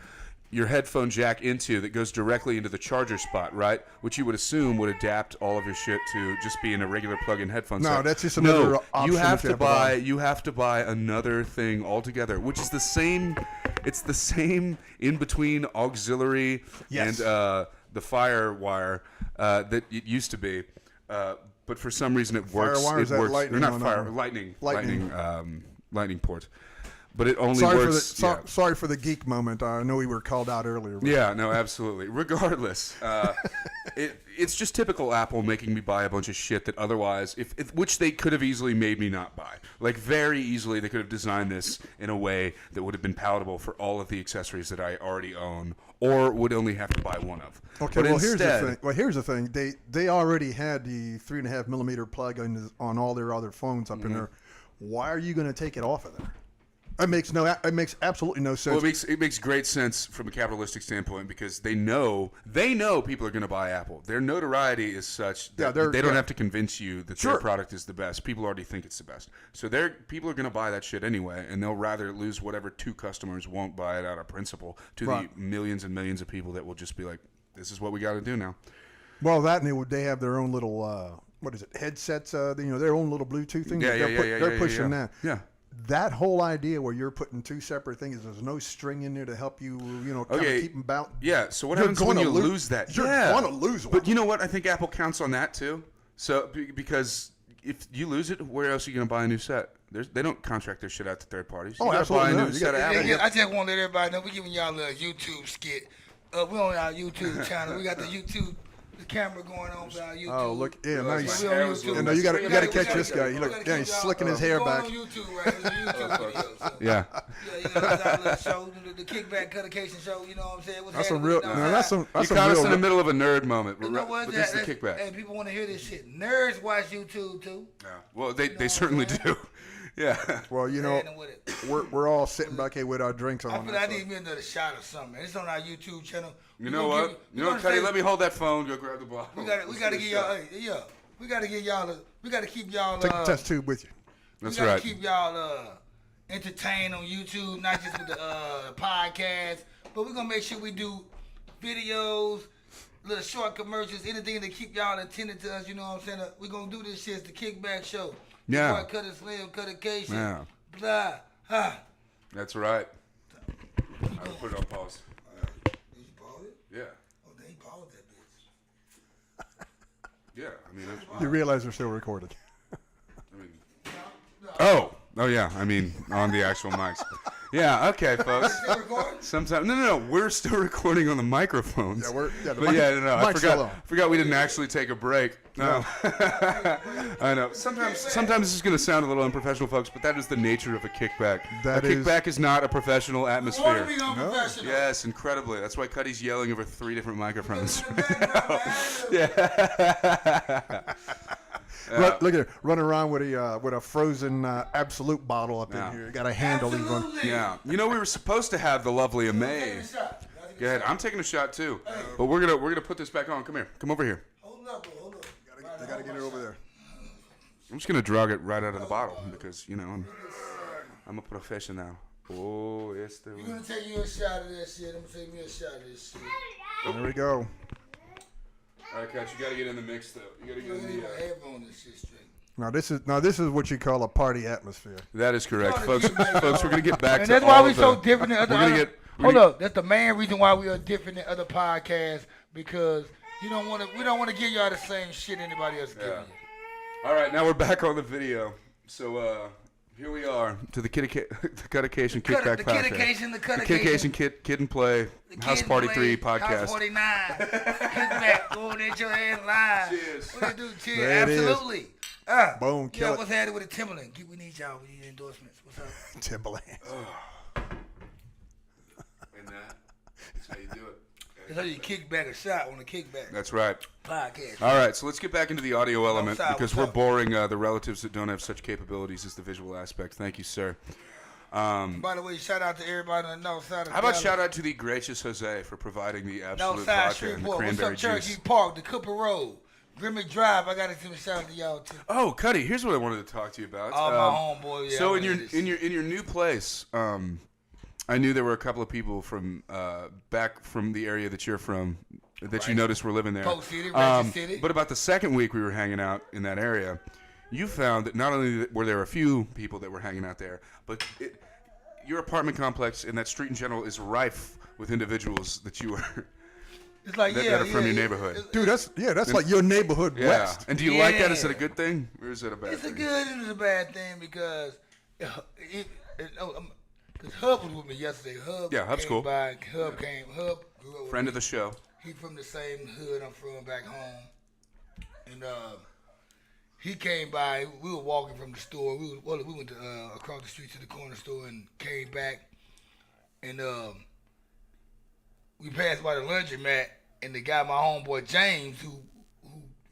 headphone jack into that goes directly into the charger spot, right? Which you would assume would adapt all of your shit to just being a regular plug-in headphone No, set. that's just another No, option you if have you to have it on. buy. You have to buy another thing altogether, which is the same. It's the same in between auxiliary Yes. and the fire wire that it used to be, but for some reason it works. Firewire, It is that works. Or lightning not on fire, that one? lightning port. But it only Sorry works. sorry for the geek moment. I know we were called out earlier. Yeah, no, absolutely. Regardless, it's just typical Apple making me buy a bunch of shit that otherwise, which they could have easily made me not buy. Like, very easily, they could have designed this in a way that would have been palatable for all of the accessories that I already own, or would only have to buy one of. Okay, But well instead, here's the thing. They already had the 3.5 millimeter plug on all their other phones up in there. Why are you going to take it off of there? It makes absolutely no sense. Well, it makes great sense from a capitalistic standpoint because they know people are going to buy Apple. Their notoriety is such that they don't have to convince you that their product is the best. People already think it's the best. So people are going to buy that shit anyway, and they'll rather lose whatever 2 customers won't buy it out of principle to the millions and millions of people that will just be like, this is what we got to do now. Well, that and they have their own little headsets. Their own little Bluetooth thing. They're pushing that. Yeah. That whole idea where you're putting 2 separate things, there's no string in there to help you, kind of keep them bound. Yeah. So what happens when you lose that? You're going to lose one. But you know what? I think Apple counts on that too. So because if you lose it, where else are you going to buy a new set? They don't contract their shit out to third parties. You absolutely. Buy a new set of Apple. I just want to let everybody know we're giving y'all a YouTube skit. We're on our YouTube channel. We got the camera going on for our YouTube. Oh, look. Yeah, nice. We're on YouTube. You got to catch this guy. He's slicking his hair back. We're on YouTube, right? It's a YouTube video. So. Yeah. It's our little show, the Kickback Cuttation show. You know what I'm saying? That's some real. You caught us in the middle of a nerd moment. You know what? But this is the Kickback. Hey, people want to hear this shit. Nerds watch YouTube too. Yeah. Well, they certainly do. Yeah. Well, we're all sitting back here with our drinks on. I feel I need me another shot or something. Man. It's on our YouTube channel. You know what? Cutty, let me hold that phone. Go grab the bottle. We got to get y'all. We got to get y'all. We got to keep y'all. Take the test tube with you. That's right. We got to keep y'all entertained on YouTube, not just with the podcast, but we're gonna make sure we do videos, little short commercials, anything to keep y'all attentive to us. You know what I'm saying? We're gonna do this shit. It's the Kickback Show. Yeah. Cuttation. Yeah. Blah. Ha. That's right. I will put it on pause. Did you pause it? Yeah. Oh, they paused that bitch. Yeah. I mean, You realize they're still recorded. Oh yeah. I mean, on the actual mics. Yeah. Okay, folks. Still recording? Sometimes no. We're still recording on the microphones. Yeah, I forgot we didn't actually take a break. No. I know. Sometimes this is going to sound a little unprofessional, folks, but that is the nature of a kickback. Kickback is not a professional atmosphere. Professional. Yes, incredibly. That's why Cutty's yelling over 3 different microphones. Look at it, running around with a frozen Absolute bottle up in here. You got a handle even. Yeah. We were supposed to have the lovely Amay. Go ahead. I'm taking a shot too. But we're gonna put this back on. Come here. Come over here. Hold up. They gotta get it over there. I'm just gonna drag it right out of the bottle because I'm a professional. Oh, yes, You're gonna take you a shot of that shit. I'm gonna take me a shot of this shit. There we go. All right, Kat, you gotta get in the mix though. You gotta get in the. Headphone this shit straight. Now this is what you call a party atmosphere. That is correct, folks. Folks, we're gonna get back and to. That's why we're so different than other. Hold up. That's the main reason why we are different than other podcasts because we don't want to give y'all the same shit anybody else giving you. All right, now we're back on the video. So here we are to the Cuttation Kickback Podcast. The Cuttation Kid and Play House Party 3 podcast. House 49. Kickback, going at your head live. Cheers. What do you do? Cheers. There it is. Absolutely. Boom, kill it. What's happening with the Timberland? We need y'all. We need endorsements. What's up? Timberland. And that's how you do it. That's how you kick back a shot on a kickback That's right. podcast. All right, so let's get back into the audio element because we're what's up? boring the relatives that don't have such capabilities as the visual aspect. Thank you, sir. By the way, shout out to everybody on the north side of How about Dallas. shout out to the gracious Jose for providing the absolute North side vodka and the Shreveport. What's cranberry up, Cherokee juice. Park, the Cooper Road, Grimmick Drive. I got to give a shout out to y'all too. Oh, Cutty, here's what I wanted to talk to you about. Oh, my homeboy. Yeah, So in your new place, I knew there were a couple of people from back from the area that you're from that you noticed were living there. Polk City, Ratchet City. But about the second week we were hanging out in that area, you found that not only were there a few people that were hanging out there, but your apartment complex and that street in general is rife with individuals that you were It's like, that are from your neighborhood. Dude, that's like your neighborhood west. And do you like that? Is it a good thing or is it a bad It's thing? a good and it's a bad thing because Hub was with me yesterday. Hub's cool. Hub grew up with Friend me. of the show. He from the same hood I'm from back home. And he came by. We were walking from the store. We went to, across the street to the corner store and came back. And we passed by the laundromat. And the guy, my homeboy James, who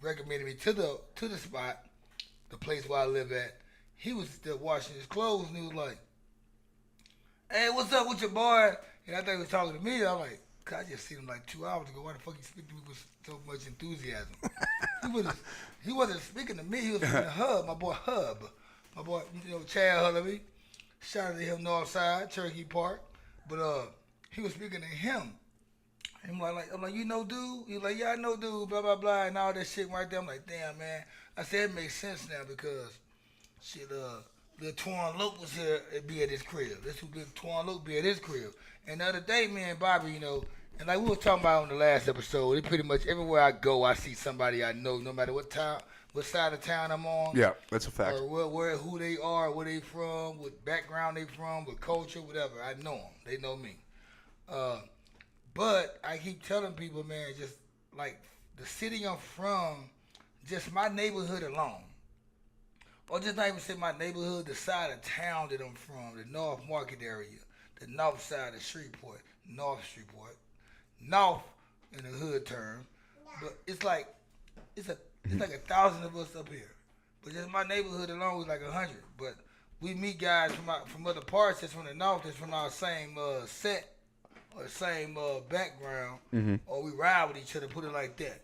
recommended me to the spot, the place where I live at, he was still washing his clothes. And he was like, Hey, what's up with your boy? And I thought he was talking to me. I'm like, God, I just seen him like 2 hours ago. Why the fuck he speak to me with so much enthusiasm? he wasn't speaking to me. He was speaking to Hub, my boy Hub. My boy, Chad Hullaby. Shout out to him, Northside, Cherokee Park. But he was speaking to him. I'm like, you know, dude? He's like, yeah, I know, dude, blah, blah, blah, and all that shit right there. I'm like, damn, man. I said, it makes sense now because, shit, Lil Twan Loke was here, be at his crib. That's who Lil Twan Loke be at his crib. And the other day, me and Bobby, and like we were talking about on the last episode, it pretty much everywhere I go, I see somebody I know, no matter what side of town I'm on. Yeah, that's a fact. Or who they are, where they from, what background they from, what culture, whatever. I know them. They know me. But I keep telling people, man, just like the city I'm from, just my neighborhood alone. Or just not even say my neighborhood, the side of town that I'm from, the North Market area, the north side of Shreveport, North Shreveport, North in the hood term. But it's like 1,000 of us up here. But just my neighborhood alone is like 100. But we meet guys from other parts that's from the north, that's from our same set or same background, or we ride with each other. Put it like that.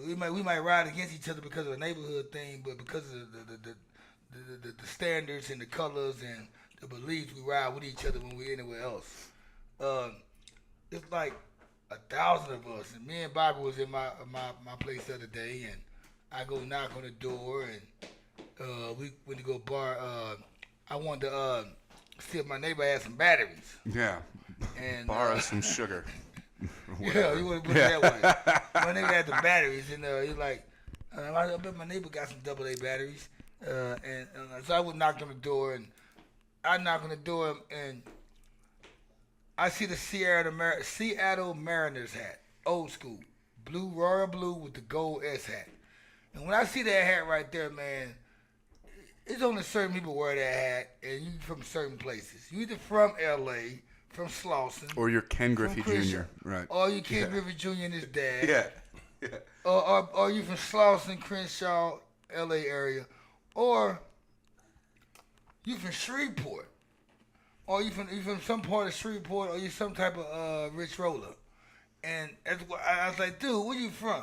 We might ride against each other because of the neighborhood thing, but because of the standards and the colors and the beliefs, we ride with each other when we're anywhere else. It's like 1,000 of us, and me and Bobby was in my place the other day, and I go knock on the door, and we went to go bar. I wanted to see if my neighbor had some batteries. Yeah. And borrow some sugar. Yeah, you want to put it that way. My neighbor had the batteries, and he's like, I bet my neighbor got some AA batteries. And so I would knock on the door, and I knock on the door, and I see the Seattle Mariners hat, old school, blue, royal blue with the gold S hat. And when I see that hat right there, man, it's only certain people wear that hat, and you from certain places. You either from L.A., from Slauson. Or you're Ken Griffey Jr., right. Or you Ken Griffey Jr. and his dad. Yeah. Or you from Slauson, Crenshaw, L.A. area. Or you from Shreveport. Or you from some part of Shreveport, or you some type of rich roller. And I was like, dude, where you from?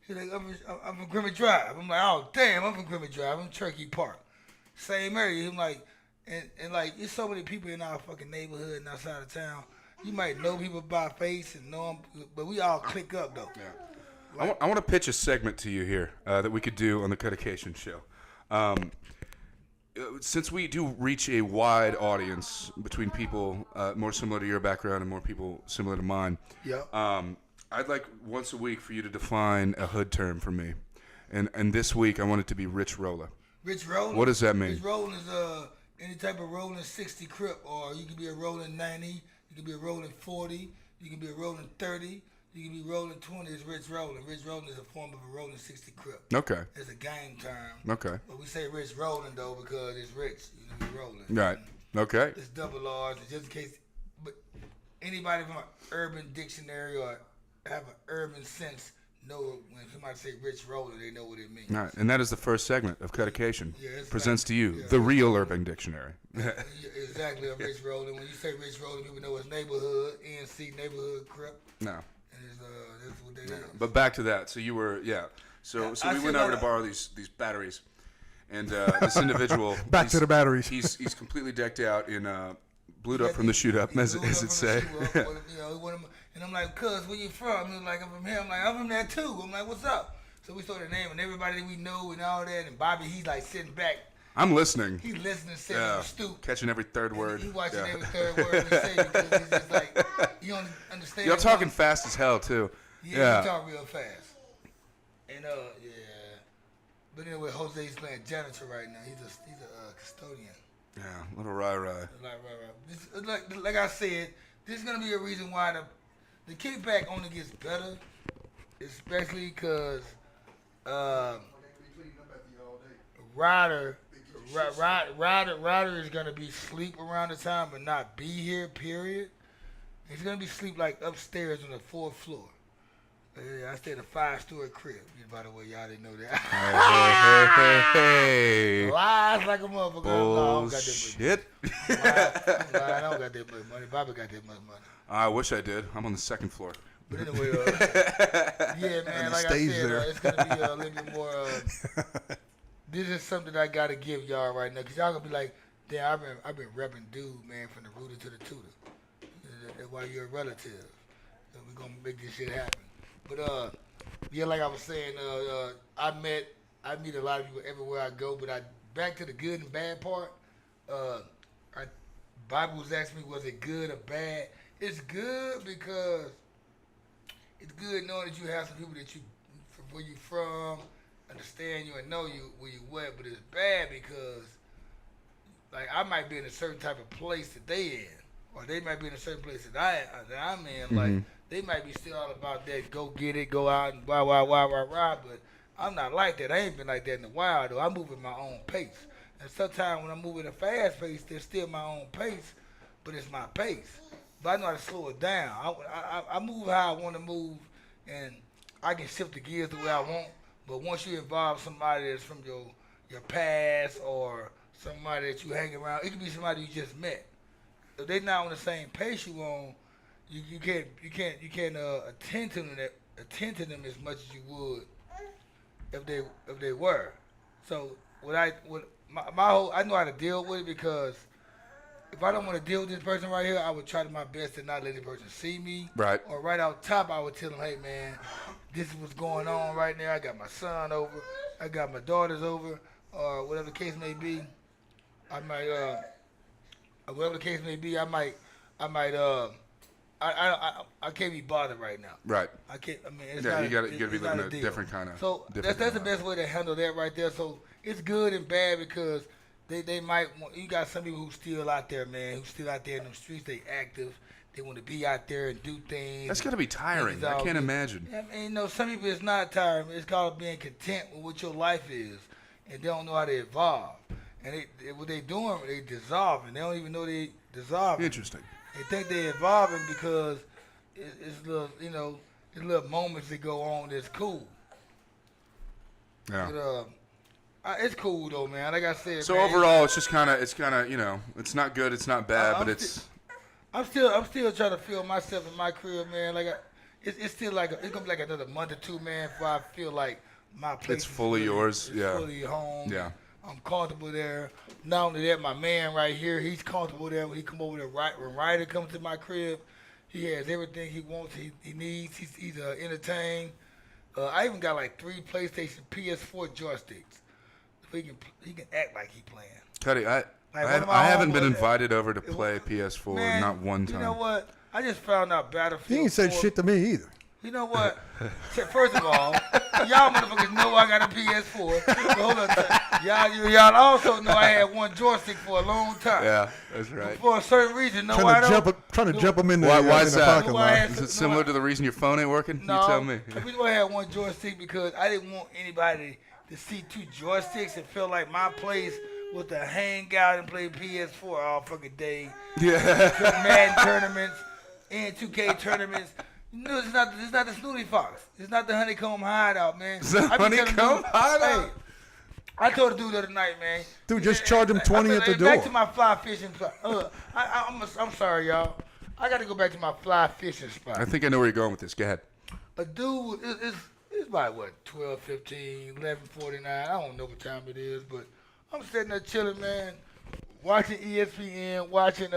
He's like, I'm from Grimmett Drive. I'm like, oh, damn, I'm from Grimmett Drive. I'm Cherokee Park. Same area. I'm like, and like, there's so many people in our fucking neighborhood and outside of town. You might know people by face and know them, but we all click up, though. Yeah. I want to pitch a segment to you here that we could do on the Cuttacation show. Since we do reach a wide audience between people more similar to your background and more people similar to mine, I'd like once a week for you to define a hood term for me. And this week I want it to be rich roller. Rich rolling? What does that mean? Rich rolling is any type of rolling 60 crip, or you can be a rolling 90, you can be a rolling 40, you can be a rolling 30, you can be rolling 20. It's rich rolling. Rich rolling is a form of a rolling 60 crip. Okay. It's a gang term. Okay. But we say rich rolling though because it's rich. You know, we rolling. Right. Okay. It's double R's, just in case. But anybody from an urban dictionary or have an urban sense know when somebody say rich roller, they know what it means. All right. And that is the first segment of Cuttication. Yeah, presents like, to you the real Urban Dictionary. Exactly, a rich rolling. When you say rich rolling, people know it's neighborhood, NC, neighborhood crip. No. And that's what they is. But back to that. So you were, So we went over to borrow these batteries. And this individual. Back to the batteries. He's completely decked out in blued up from the shoot up, as it say. And I'm like, cuz, where you from? He was like, I'm from here. I'm like, I'm from there too. I'm like, what's up? So we started naming everybody that we know and all that. And Bobby, he's like sitting back. I'm listening. He's listening, sitting on the stoop. Catching every third word. He watching every third word we say because he's just like, you don't understand. Y'all talking fast as hell, too. Yeah, we talk real fast. And, But anyway, Jose's playing janitor right now. He's a custodian. Yeah, little Ryder. Like I said, this is going to be a reason why the kickback only gets better, especially because Ryder is going to be asleep around the time but not be here, period. He's going to be asleep like upstairs on the 4th floor. Yeah, I stay in a 5-story crib. By the way, y'all didn't know that. Hey. Lies like a motherfucker. No, I don't got that much. Bullshit. I don't got that much money. Bobby got that much money. I wish I did. I'm on the second floor. But anyway, yeah, man, And like I stays said, there. it's going to be a little bit more, this is something I got to give y'all right now. Because y'all going to be like, damn, I've been repping dude, man, from the rooter to the tutor. That's why you're a relative. So we're going to make this shit happen. But, yeah, like I was saying, I meet a lot of people everywhere I go. But back to the good and bad part, Bobby was asking me, was it good or bad? It's good because it's good knowing that you have some people that you, from where you from, understand you and know you where you at. But it's bad because, like, I might be in a certain type of place that they in, or they might be in a certain place that I'm in. Mm-hmm. Like, they might be still all about that, go get it, go out and rah. But I'm not like that. I ain't been like that in a while though. I move at my own pace. And sometimes when I move at a fast pace, there's still my own pace, but it's my pace. But I know how to slow it down. I move how I want to move, and I can shift the gears the way I want. But once you involve somebody that's from your past or somebody that you hang around, it could be somebody you just met. If they're not on the same pace you on, you can't attend to them as much as you would if they were. So my whole, I know how to deal with it because if I don't want to deal with this person right here, I would try to my best to not let this person see me. Right. Or right out top, I would tell them, hey man, this is what's going on right now. I got my son over, I got my daughters over, or whatever the case may be. I might, whatever the case may be, I can't be bothered right now. Right. I can't. I mean, it's Yeah, not you gotta be not looking a at a deal. different kind of. So that's the best way to handle that right there. So it's good and bad because they might want. You got some people who still out there, man. Who still out there in the streets. They active. They want to be out there and do things. That's gotta be tiring. I can't imagine. I mean, some people it's not tiring. It's called being content with what your life is, and they don't know how to evolve. And what they doing, they dissolving. They don't even know they dissolving. Interesting. They think they evolving because it's little, it's little moments that go on that's cool. Yeah. But, it's cool though, man. Like I said. So man, overall, it's kind of, it's not good, it's not bad, but it's. I'm still trying to feel myself in my career, man. Like it's still like it's gonna be like another month or two, man, before I feel like my place. It's fully yours, it's yeah. Fully home. Yeah. I'm comfortable there. Not only that, my man right here, he's comfortable there. When he come over there, when Ryder comes to my crib, he has everything he wants, he needs. He's entertained. I even got like 3 PlayStation PS4 joysticks. So he can act like he playing. Cutty, I haven't been invited over to play PS4 Man, not one time. You know what? I just found out Battlefield. He ain't said 4. shit to me either. You know what? First of all, y'all motherfuckers know I got a PS4. But hold on, y'all also know I had one joystick for a long time. Yeah, that's right. For a certain reason, Trying to jump him in the, Why in is the that? parking lot. Is it similar to the reason your phone ain't working? No, You tell me. The reason why I had one joystick because I didn't want anybody to see 2 joysticks and feel like my place was to hang out and play PS4 all fucking day. Yeah. Madden tournaments and 2K tournaments. No, it's not the Snooty Fox. It's not the Honeycomb Hideout, man. It's the Honeycomb Hideout? Hey, I told the dude the other night, man. Dude, just charge him 20 at the door. Back to my fly fishing spot. I'm sorry, y'all. I got to go back to my fly fishing spot. I think I know where you're going with this. Go ahead. A dude, it's about, 12, 15, 11:49. I don't know what time it is, but I'm sitting there chilling, man, watching ESPN, watching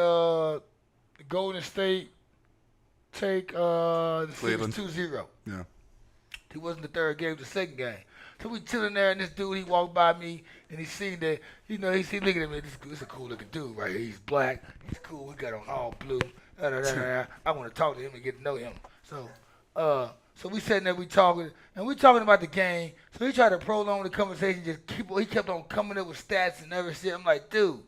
Golden State take the Cleveland. series 2-0. Yeah. It wasn't the third game, the second game. So we chilling there, and this dude, he walked by me, and he seen that, he's looking at me. This is a cool looking dude right here. He's black. He's cool. He got on all blue. I want to talk to him and get to know him. So we sitting there, we talking about the game. So he tried to prolong the conversation. He kept on coming up with stats and everything. I'm like, dude,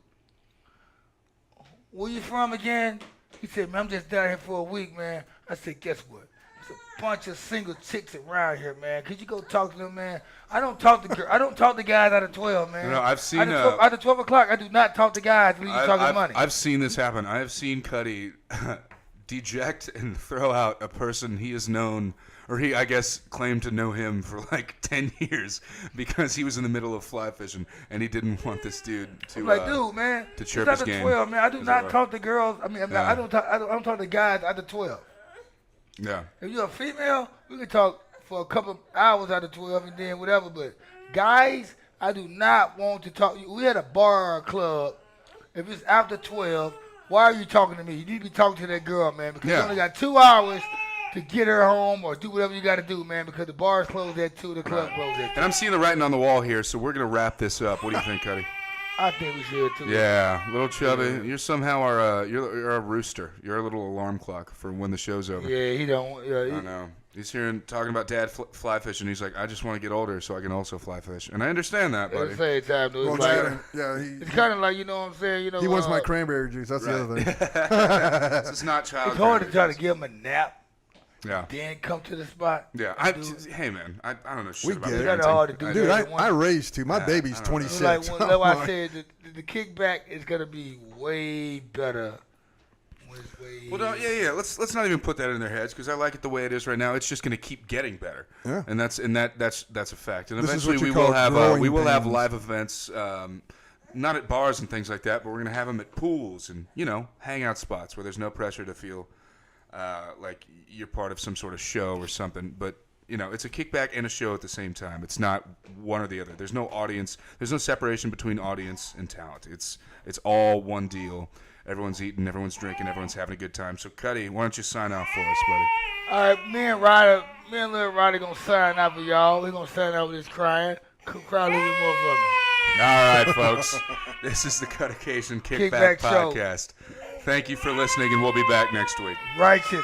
where you from again? He said, man, I'm just down here for a week, man. I said, guess what? There's a bunch of single chicks around here, man. Could you go talk to them, man? I don't talk to guys out of 12, man. No, I've seen out of 12 o'clock. I do not talk to guys when you talking money. I've seen this happen. I have seen Cutty deject and throw out a person he has known or he, I guess, claimed to know him for like 10 years because he was in the middle of fly fishing and he didn't want this dude to I'm like, dude, man, to chirp it's his after game. 12, man. I do not right? talk to girls. I mean, I don't talk to guys after 12. Yeah. If you're a female, we can talk for a couple hours after 12 and then whatever. But guys, I do not want to talk. We had a bar or a club. If it's after 12, why are you talking to me? You need to be talking to that girl, man, because you only got 2 hours to get her home or do whatever you got to do, man, because the bar's closed at 2, the club closed at 2. And I'm seeing the writing on the wall here, so we're going to wrap this up. What do you think, Cutty? I think we should, too. Yeah, little chubby. You're somehow you're a rooster. You're a little alarm clock for when the show's over. Yeah, he don't. I know. He's hearing talking about dad fly fishing. He's like, I just want to get older so I can also fly fish. And I understand that, At buddy. the same time, dude, it's, it's kind of like, you know what I'm saying? You know, he wants my cranberry juice. That's the other thing. This is not child. It's hard to try to give him a nap. Yeah. Then come to the spot. Yeah. Hey, man. I don't know shit about get it. parenting. It's hard to do. Dude, I raised 2. My baby's 26. Like I said, the kickback is gonna be way better. Well, no, yeah. Let's not even put that in their heads because I like it the way it is right now. It's just going to keep getting better. Yeah. And that's a fact. And This is eventually what you we will call have growing pains. live events, not at bars and things like that, but we're going to have them at pools and hangout spots where there's no pressure to feel like you're part of some sort of show or something. But it's a kickback and a show at the same time. It's not one or the other. There's no audience. There's no separation between audience and talent. It's all one deal. Everyone's eating, everyone's drinking, everyone's having a good time. So, Cutty, why don't you sign off for us, buddy? All right, me and little Ryder gonna sign out for y'all. We're gonna sign out with this crying. Cry a little bit more for me. All right, folks. This is the Cuttacation Kickback Kickback Show. Podcast. Thank you for listening, and we'll be back next week. Righteous.